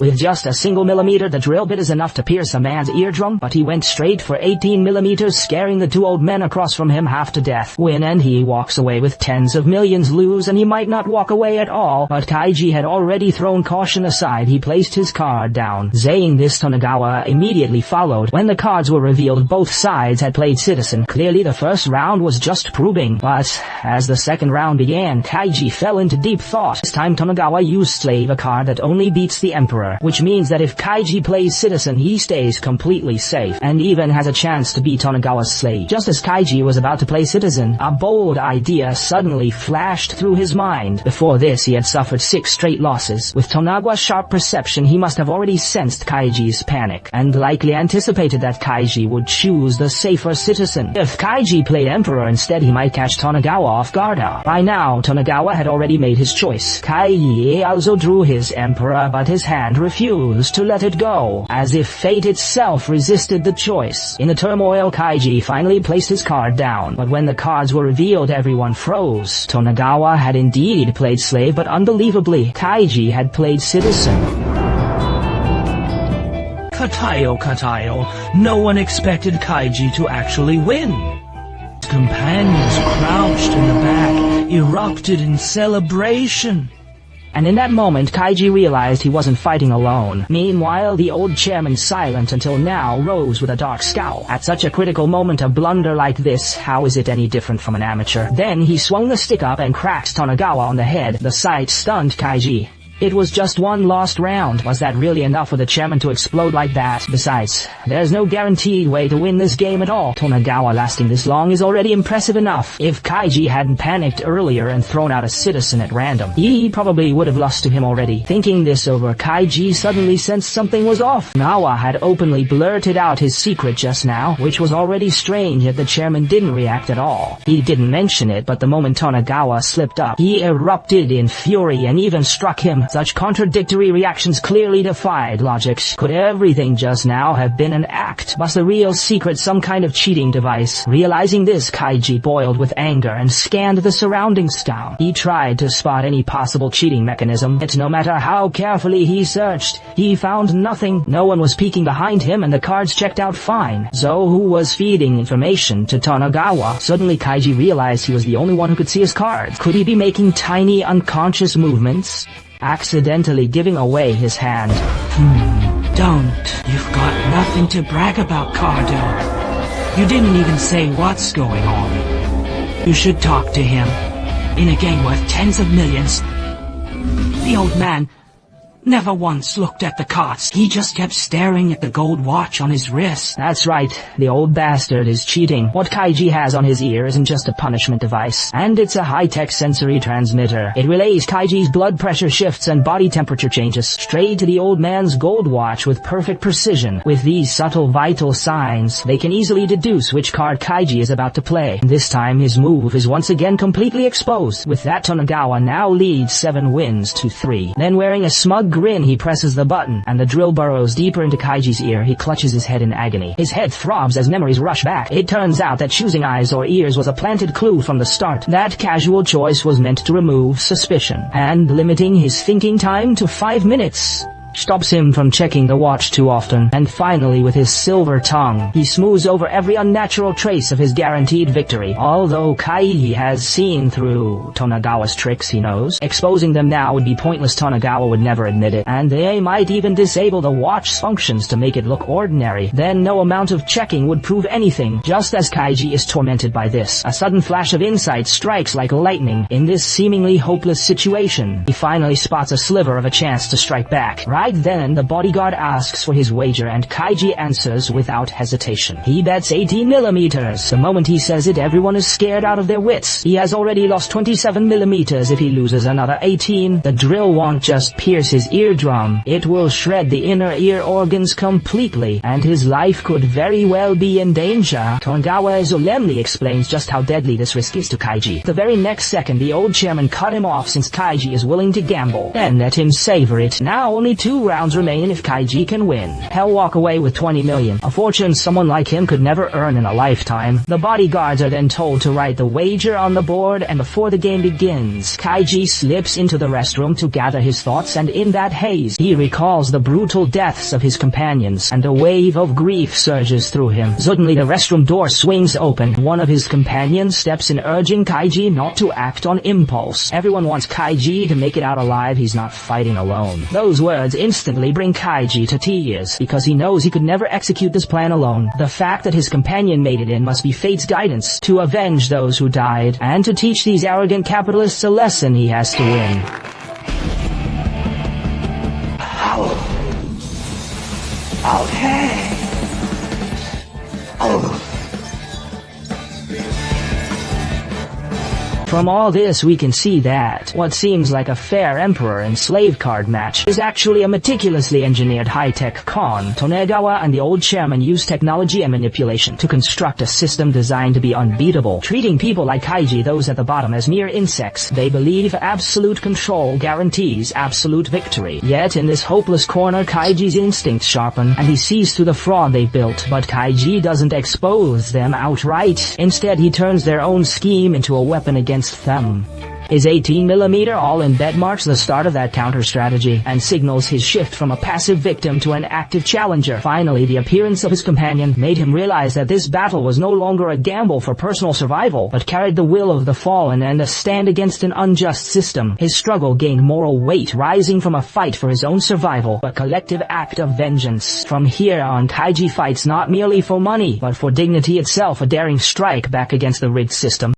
With just a single millimeter, the drill bit is enough to pierce a man's eardrum, but he went straight for 18 millimeters, scaring the two old men across from him half to death. Win, and he walks away with tens of millions. Lose, and he might not walk away at all. But Kaiji had already thrown caution aside. He placed his card down. Saying this, Tonegawa immediately followed. When the cards were revealed, both sides had played citizen. Clearly the first round was just proving. But as the second round began, Kaiji fell into deep thought. This time Tonegawa used slave, a card that only beats the emperor, which means that if Kaiji plays citizen, he stays completely safe, and even has a chance to beat Tonegawa's slave. Just as Kaiji was about to play citizen, a bold idea suddenly flashed through his mind. Before this, he had suffered 6 straight losses. With Tonegawa's sharp perception, he must have already sensed Kaiji's panic, and likely anticipated that Kaiji would choose the safer citizen. If Kaiji played emperor instead, he might catch Tonegawa off guard. By now, Tonegawa had already made his choice. Kaiji also drew his emperor, but his hand refused to let it go, as if fate itself resisted the choice. In the turmoil, Kaiji finally placed his card down, but when the cards were revealed, everyone froze. Tonegawa had indeed played slave, but unbelievably, Kaiji had played citizen. Katayo, no one expected Kaiji to actually win. His companions crouched in the back, erupted in celebration. And in that moment, Kaiji realized he wasn't fighting alone. Meanwhile, the old chairman, silent until now, rose with a dark scowl. At such a critical moment, a blunder like this, how is it any different from an amateur? Then he swung the stick up and cracked Tonegawa on the head. The sight stunned Kaiji. It was just one lost round. Was that really enough for the chairman to explode like that? Besides, there's no guaranteed way to win this game at all. Tonegawa lasting this long is already impressive enough. If Kaiji hadn't panicked earlier and thrown out a citizen at random, he probably would have lost to him already. Thinking this over, Kaiji suddenly sensed something was off. Nawa had openly blurted out his secret just now, which was already strange that the chairman didn't react at all. He didn't mention it, but the moment Tonegawa slipped up, he erupted in fury and even struck him. Such contradictory reactions clearly defied logic. Could everything just now have been an act? Was the real secret some kind of cheating device? Realizing this, Kaiji boiled with anger and scanned the surroundings down. He tried to spot any possible cheating mechanism, yet no matter how carefully he searched, he found nothing. No one was peeking behind him, and the cards checked out fine. So who was feeding information to Tonegawa? Suddenly Kaiji realized he was the only one who could see his cards. Could he be making tiny unconscious movements, accidentally giving away his hand? Don't. You've got nothing to brag about, Cardo. You didn't even say what's going on. You should talk to him. In a game worth tens of millions, the old man never once looked at the cards. He just kept staring at the gold watch on his wrist. That's right, the old bastard is cheating. What Kaiji has on his ear isn't just a punishment device, and it's a high-tech sensory transmitter. It relays Kaiji's blood pressure shifts and body temperature changes straight to the old man's gold watch with perfect precision. With these subtle vital signs, they can easily deduce which card Kaiji is about to play. This time his move is once again completely exposed. With that, Tonegawa now leads 7 wins to 3. Then, wearing a smug grin, he presses the button, and the drill burrows deeper into Kaiji's ear. He clutches his head in agony. His head throbs as memories rush back. It turns out that choosing eyes or ears was a planted clue from the start. That casual choice was meant to remove suspicion, and limiting his thinking time to 5 minutes stops him from checking the watch too often. And finally, with his silver tongue, he smooths over every unnatural trace of his guaranteed victory. Although Kaiji has seen through Tonegawa's tricks, he knows exposing them now would be pointless. Tonegawa would never admit it, and they might even disable the watch's functions to make it look ordinary. Then no amount of checking would prove anything. Just as Kaiji is tormented by this, a sudden flash of insight strikes like lightning. In this seemingly hopeless situation, he finally spots a sliver of a chance to strike back. Right then, the bodyguard asks for his wager, and Kaiji answers without hesitation. He bets 18 millimeters. The moment he says it, everyone is scared out of their wits. He has already lost 27 millimeters. If he loses another 18, the drill won't just pierce his eardrum. It will shred the inner ear organs completely, and his life could very well be in danger. Tonegawa solemnly explains just how deadly this risk is to Kaiji. The very next second, the old chairman cut him off since Kaiji is willing to gamble. Then let him savor it. Now only 2 2 rounds remain if Kaiji can win. He'll walk away with 20 million, a fortune someone like him could never earn in a lifetime. The bodyguards are then told to write the wager on the board, and before the game begins, Kaiji slips into the restroom to gather his thoughts, and in that haze, he recalls the brutal deaths of his companions, and a wave of grief surges through him. Suddenly the restroom door swings open. One of his companions steps in, urging Kaiji not to act on impulse. Everyone wants Kaiji to make it out alive. He's not fighting alone. Those words instantly bring Kaiji to tears, because he knows he could never execute this plan alone. The fact that his companion made it in must be fate's guidance to avenge those who died, and to teach these arrogant capitalists a lesson he has to win. Okay. From all this we can see that what seems like a fair emperor and slave card match is actually a meticulously engineered high-tech con. Tonegawa and the old chairman use technology and manipulation to construct a system designed to be unbeatable, treating people like Kaiji, those at the bottom, as mere insects. They believe absolute control guarantees absolute victory. Yet in this hopeless corner, Kaiji's instincts sharpen, and he sees through the fraud they built. But Kaiji doesn't expose them outright. Instead, he turns their own scheme into a weapon against them. His 18mm all-in-bet marks the start of that counter-strategy, and signals his shift from a passive victim to an active challenger. Finally, the appearance of his companion made him realize that this battle was no longer a gamble for personal survival, but carried the will of the fallen and a stand against an unjust system. His struggle gained moral weight, rising from a fight for his own survival, a collective act of vengeance. From here on, Kaiji fights not merely for money, but for dignity itself, a daring strike back against the rigged system.